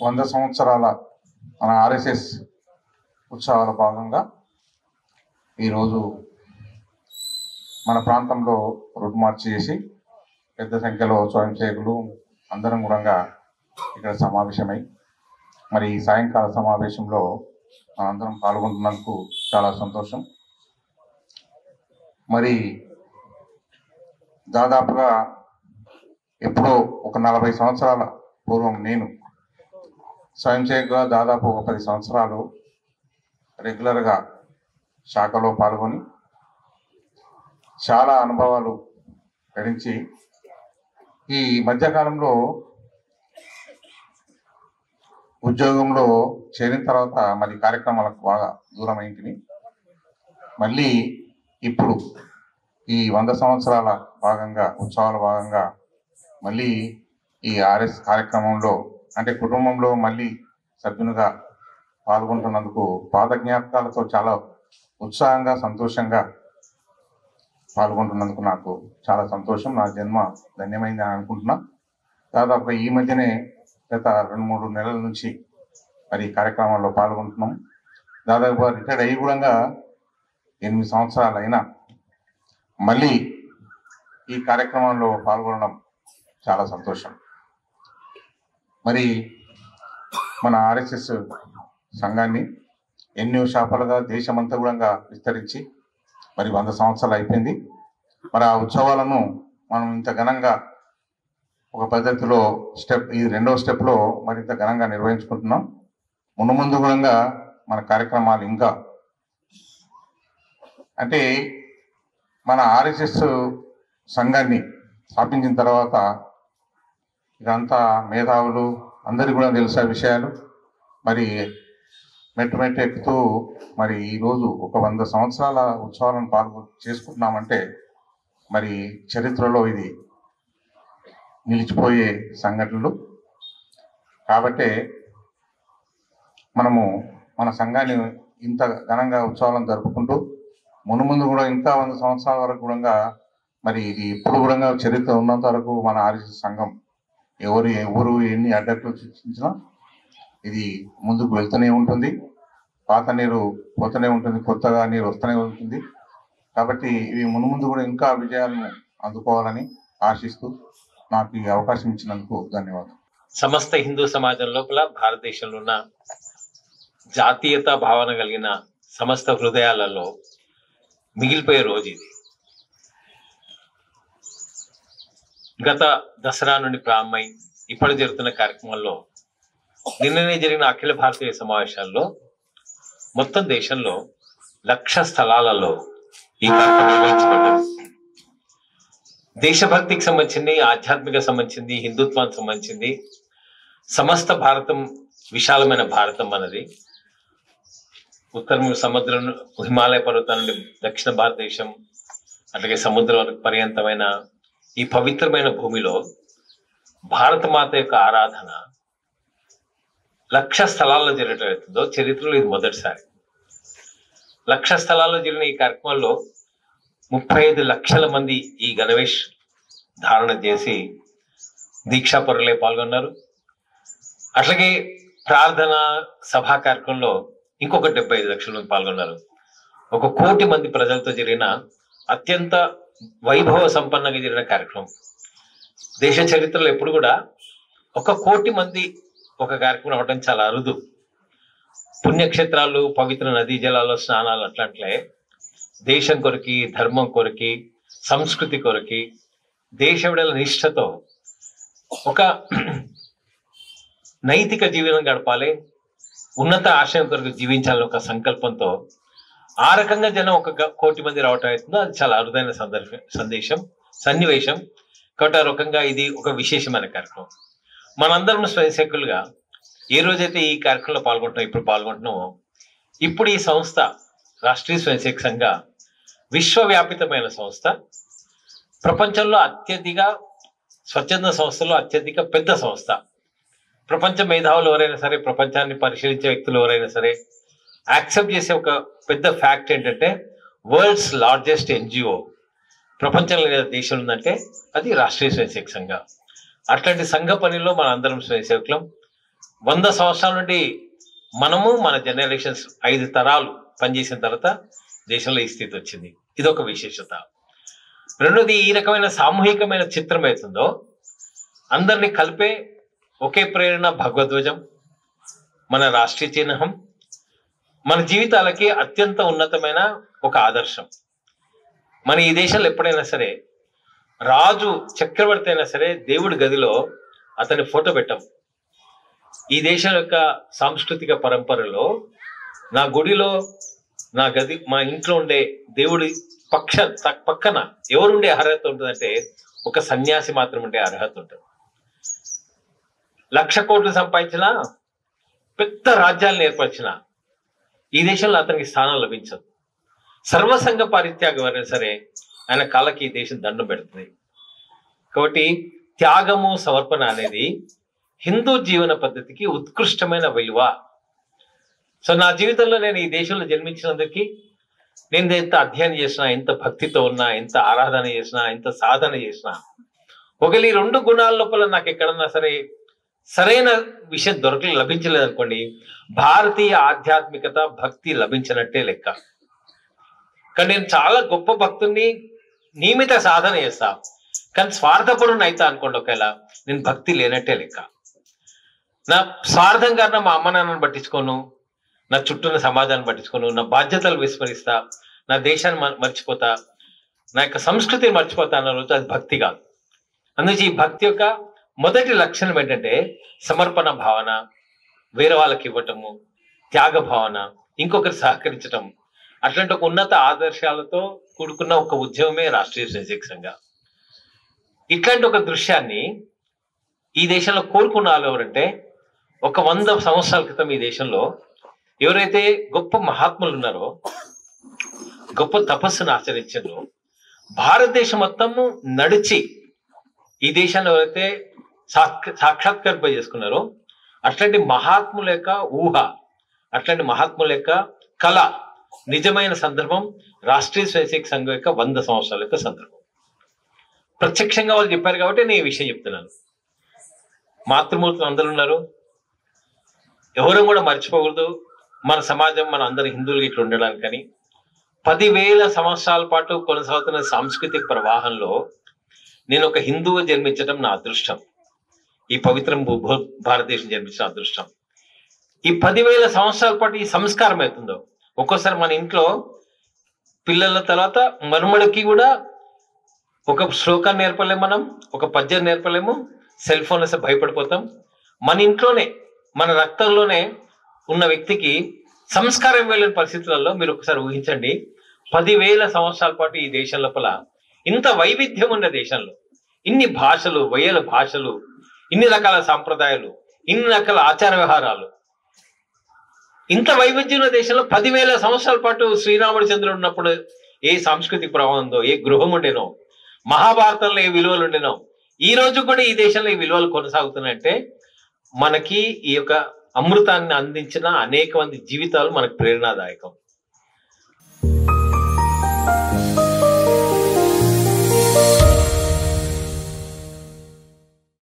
100 సంవత్సరాల మన ఆర్ఎస్ఎస్ ఉత్సవాల భాగంగా ఈరోజు మన ప్రాంతంలో రూట్ మార్చ్ చేసి పెద్ద సంఖ్యలో స్వయం సేవకులు అందరం కూడా ఇక్కడ సమావేశమై మరి ఈ సాయంకాల సమావేశంలో మనందరం పాల్గొంటున్నందుకు చాలా సంతోషం. మరి దాదాపుగా ఎప్పుడో ఒక 40 సంవత్సరాల పూర్వం నేను స్వయం సేవకుగా దాదాపు ఒక 10 సంవత్సరాలు రెగ్యులర్గా శాఖలో పాల్గొని చాలా అనుభవాలు గడించి ఈ మధ్యకాలంలో ఉద్యోగంలో చేరిన తర్వాత మరి కార్యక్రమాలకు బాగా దూరమైంది. మళ్ళీ ఇప్పుడు ఈ 100 సంవత్సరాల భాగంగా ఉత్సవాల భాగంగా మళ్ళీ ఈ ఆర్ఎస్ కార్యక్రమంలో అంటే కుటుంబంలో మళ్ళీ సభ్యునిగా పాల్గొంటున్నందుకు పాత జ్ఞాపకాలతో చాలా ఉత్సాహంగా సంతోషంగా పాల్గొంటున్నందుకు నాకు చాలా సంతోషం. నా జన్మ ధన్యమైంది అని అనుకుంటున్నా. దాదాపు ఈ మధ్యనే గత 2-3 నెలల నుంచి మరి కార్యక్రమాల్లో పాల్గొంటున్నాం. దాదాపు రిటైర్డ్ అయ్యి కూడా 8 సంవత్సరాలు అయినా మళ్ళీ ఈ కార్యక్రమంలో పాల్గొనడం చాలా సంతోషం. మరి మన ఆర్ఎస్ఎస్ సంఘాన్ని ఎన్నో శాఖలుగా దేశమంతా కూడా విస్తరించి మరి 100 సంవత్సరాలు అయిపోయింది. మరి ఆ ఉత్సవాలను మనం ఇంత ఘనంగా ఒక పద్ధతిలో ఈ 2వ స్టెప్లో మరింత ఘనంగా నిర్వహించుకుంటున్నాం. ముందు కూడా మన కార్యక్రమాలు ఇంకా అంటే మన ఆర్ఎస్ఎస్ సంఘాన్ని స్థాపించిన తర్వాత ఇదంతా మేధావులు అందరికీ కూడా తెలిసే విషయాలు. మరి మెట్టు ఎక్కుతూ మరి ఈరోజు ఒక 100 సంవత్సరాల ఉత్సవాలను చేసుకుంటున్నామంటే మరి చరిత్రలో ఇది నిలిచిపోయే సంఘటనలు. కాబట్టి మనము మన సంఘాన్ని ఇంత ఘనంగా ఉత్సవాలను జరుపుకుంటూ ముందు కూడా ఇంకా 100 సంవత్సరాల వరకు కూడా మరి ఇది ఇప్పుడు కూడా చరిత్ర ఉన్నంత వరకు మన ఆర్ఎస్ఎస్ సంఘం ఎవరు ఎన్ని అడ్డంకులు సృష్టించినా ఇది ముందుకు వెళ్తూనే ఉంటుంది. పాత నీరు పోతూనే ఉంటుంది, కొత్తగా నీరు వస్తూనే ఉంటుంది. కాబట్టి ఇవి ముందు కూడా ఇంకా విజయాలను అందుకోవాలని ఆశిస్తూ నాకు ఈ అవకాశం ఇచ్చినందుకు ధన్యవాదాలు. సమస్త హిందూ సమాజం లోపల భారతదేశంలో ఉన్న జాతీయత భావన కలిగిన సమస్త హృదయాలలో మిగిలిపోయే రోజు ఇది. గత దసరా నుండి ప్రారంభమై ఇప్పటి జరుగుతున్న కార్యక్రమాల్లో నిన్ననే జరిగిన అఖిల భారతీయ సమావేశాల్లో మొత్తం దేశంలో 1,00,000 స్థలాలలో ఈ కార్యక్రమం నిర్వహించబడ్డది. దేశభక్తికి సంబంధించింది, ఆధ్యాత్మిక సంబంధించింది, హిందుత్వానికి సంబంధించింది. సమస్త భారతం విశాలమైన భారతం అన్నది ఉత్తర సముద్రం హిమాలయ పర్వతాల నుండి దక్షిణ భారతదేశం అట్లాగే సముద్రం వరకు పర్యంతమైన ఈ పవిత్రమైన భూమిలో భారతమాత యొక్క ఆరాధన 1,00,000 స్థలాల్లో జరగటం అవుతుందో చరిత్రలో ఇది మొదటిసారి. 1,00,000 స్థలాల్లో జరిగిన ఈ కార్యక్రమంలో 35 లక్షల మంది ఈ గణవేష్ ధారణ చేసి దీక్షాపరులే పాల్గొన్నారు. అట్లాగే ప్రార్థన సభా కార్యక్రమంలో ఇంకొక 75 లక్షల మంది పాల్గొన్నారు. 1 కోటి మంది ప్రజలతో జరిగిన అత్యంత వైభవ సంపన్నంగా జరిగిన కార్యక్రమం. దేశ చరిత్రలో ఎప్పుడు కూడా 1 కోటి మంది ఒక కార్యక్రమం అవ్వడం చాలా అరుదు. పుణ్యక్షేత్రాలు, పవిత్ర నదీ జలాల్లో స్నానాలు అట్లాంటిలే దేశం కొరకి, ధర్మం కొరకి, సంస్కృతి కొరకి, దేశ విడల నిష్ఠతో ఒక నైతిక జీవనం గడపాలి, ఉన్నత ఆశయం కొరకు జీవించాలని ఒక సంకల్పంతో ఆ రకంగా జనం 1 కోటి మంది రావటం అవుతుందో అది చాలా అరుదైన సన్నివేశం. కాబట్టి ఆ రకంగా ఇది ఒక విశేషమైన కార్యక్రమం. మనందరం స్వయంసేవకులుగా ఏ రోజైతే ఈ కార్యక్రమంలో పాల్గొంటున్నామో ఇప్పుడు ఈ సంస్థ రాష్ట్రీయ స్వయంసేవక సంఘ విశ్వవ్యాపితమైన సంస్థ. ప్రపంచంలో అత్యధిక స్వచ్ఛంద సంస్థలో అత్యధిక పెద్ద సంస్థ. ప్రపంచ మేధావులు ఎవరైనా సరే, ప్రపంచాన్ని పరిశీలించే వ్యక్తులు ఎవరైనా సరే యాక్సెప్ట్ చేసే ఒక పెద్ద ఫ్యాక్ట్ ఏంటంటే వరల్డ్స్ లార్జెస్ట్ ఎన్జిఓ ప్రపంచంలో ఏదైనా దేశం ఉందంటే అది రాష్ట్రీయ స్వయంసేవక సంఘ. అట్లాంటి సంఘ పనిలో మన అందరం స్వయంసేవకులం. 100 సంవత్సరాల నుండి మనము మన జనరేషన్స్ 5 తరాలు పనిచేసిన తర్వాత దేశంలో ఈ స్థితి వచ్చింది. ఇదొక విశేషత. రెండోది, ఈ రకమైన సామూహికమైన చిత్రం అవుతుందో అందరినీ కలిపే ఒకే ప్రేరణ భగవద్వజం, మన రాష్ట్రీయ చిహ్నం, మన జీవితాలకి అత్యంత ఉన్నతమైన ఒక ఆదర్శం. మన ఈ దేశంలో ఎప్పుడైనా సరే రాజు చక్రవర్తి అయినా సరే దేవుడి గదిలో అతని ఫోటో పెట్టం. ఈ దేశం యొక్క సాంస్కృతిక పరంపరలో నా గుడిలో, నా గది, మా ఇంట్లో ఉండే దేవుడి పక్కన ఎవరుండే అర్హత ఉంటుందంటే ఒక సన్యాసి మాత్రం ఉండే అర్హత ఉంటుంది. 1,00,000 కోట్లు సంపాదించిన, పెద్ద రాజ్యాలను ఏర్పరిచిన ఈ దేశంలో అతనికి స్థానం లభించదు. సర్వసంగ పరిత్యాగం ఎవరైనా సరే ఆయన కాళ్ళకి ఈ దేశం దండం పెడుతుంది. కాబట్టి త్యాగము, సమర్పణ అనేది హిందూ జీవన పద్ధతికి ఉత్కృష్టమైన విలువ. సో నా జీవితంలో నేను ఈ దేశంలో జన్మించినందుకు నేను ఎంత అధ్యయనం చేసినా, ఎంత భక్తితో ఉన్నా, ఎంత ఆరాధన చేసినా, ఎంత సాధన చేసినా, ఒకవేళ ఈ 2 గుణాల లోపల నాకు ఎక్కడన్నా సరే సరైన విషయం లభించలేదు అనుకోండి, భారతీయ ఆధ్యాత్మికత భక్తి లభించినట్టే లెక్క. కానీ నేను చాలా గొప్ప భక్తుని, నియమిత సాధన చేస్తా, కానీ స్వార్థపరుని అవుతా అనుకోండి, ఒకవేళ నేను భక్తి లేనట్టే లెక్క. నా స్వార్థం కారణం మా అమ్మ నాన్నని పట్టించుకోను, నా చుట్టూన్న సమాజాన్ని పట్టించుకోను, నా బాధ్యతలు విస్మరిస్తా, నా దేశాన్ని మర్చిపోతా, నా యొక్క సంస్కృతిని మర్చిపోతా అన్న రోజు అది భక్తి కాదు. అందుకే ఈ భక్తి యొక్క మొదటి లక్షణం ఏంటంటే సమర్పణ భావన, వేరే వాళ్ళకి ఇవ్వటము, త్యాగ భావన, ఇంకొకరు సహకరించటం. అట్లాంటి ఒక ఉన్నత ఆదర్శాలతో కూడుకున్న ఒక ఉద్యమమే రాష్ట్రీయ స్వయంసేవక సంఘ. ఇట్లాంటి ఒక దృశ్యాన్ని ఈ దేశంలో కోరుకున్న వాళ్ళు ఎవరంటే, ఒక 100 సంవత్సరాల క్రితం ఈ దేశంలో ఎవరైతే గొప్ప మహాత్ములు ఉన్నారో, గొప్ప తపస్సును ఆచరించారో, భారతదేశం మొత్తము నడిచి ఈ దేశాన్ని ఎవరైతే సాక్షాత్కరింప చేసుకున్నారో, అట్లాంటి మహాత్ముల యొక్క ఊహ, అట్లాంటి మహాత్ముల యొక్క కళ నిజమైన సందర్భం రాష్ట్రీయ స్వయంసేవక సంఘం యొక్క 100 సంవత్సరాల యొక్క సందర్భం. ప్రత్యక్షంగా వాళ్ళు చెప్పారు కాబట్టి నేను ఈ విషయం చెప్తున్నాను. మాతృమూర్తులు అందరూ ఉన్నారు, ఎవరు కూడా మర్చిపోకూడదు. మన సమాజం, మన అందరి హిందువులు ఇట్లా ఉండడానికని 10,000 సంవత్సరాల పాటు కొనసాగుతున్న సాంస్కృతిక ప్రవాహంలో నేను ఒక హిందువు జన్మించడం నా అదృష్టం. ఈ పవిత్రం భారతదేశం జన్మించిన అదృష్టం. ఈ 10,000 సంవత్సరాల పాటు ఈ సంస్కారం అవుతుందో, ఒక్కోసారి మన ఇంట్లో పిల్లల తర్వాత మనుమడికి కూడా ఒక శ్లోకాన్ని నేర్పలేము, మనం ఒక పద్యం నేర్పలేము, సెల్ ఫోన్ వస్తే భయపడిపోతాం. మన ఇంట్లోనే, మన రక్తంలోనే ఉన్న వ్యక్తికి సంస్కారం వెళ్ళని పరిస్థితులలో మీరు ఒకసారి ఊహించండి. 10,000 సంవత్సరాల పాటు ఈ దేశం లోపల ఇంత వైవిధ్యం ఉన్న దేశంలో ఇన్ని భాషలు, 1000 భాషలు, ఇన్ని రకాల సాంప్రదాయాలు, ఇన్ని రకాల ఆచార వ్యవహారాలు, ఇంత వైవిధ్యం ఉన్న దేశంలో 10,000 సంవత్సరాల పాటు శ్రీరాముడు చంద్రుడు ఉన్నప్పుడు ఏ సాంస్కృతిక ప్రభావం ఉందో, ఏ గృహం ఉండేనో, మహాభారతంలో ఏ విలువలు ఉండేనో, ఈ రోజు కూడా ఈ దేశంలో ఈ విలువలు కొనసాగుతున్నాయంటే మనకి ఈ యొక్క అమృతాన్ని అందించిన అనేక మంది జీవితాలు మనకు ప్రేరణాదాయకం.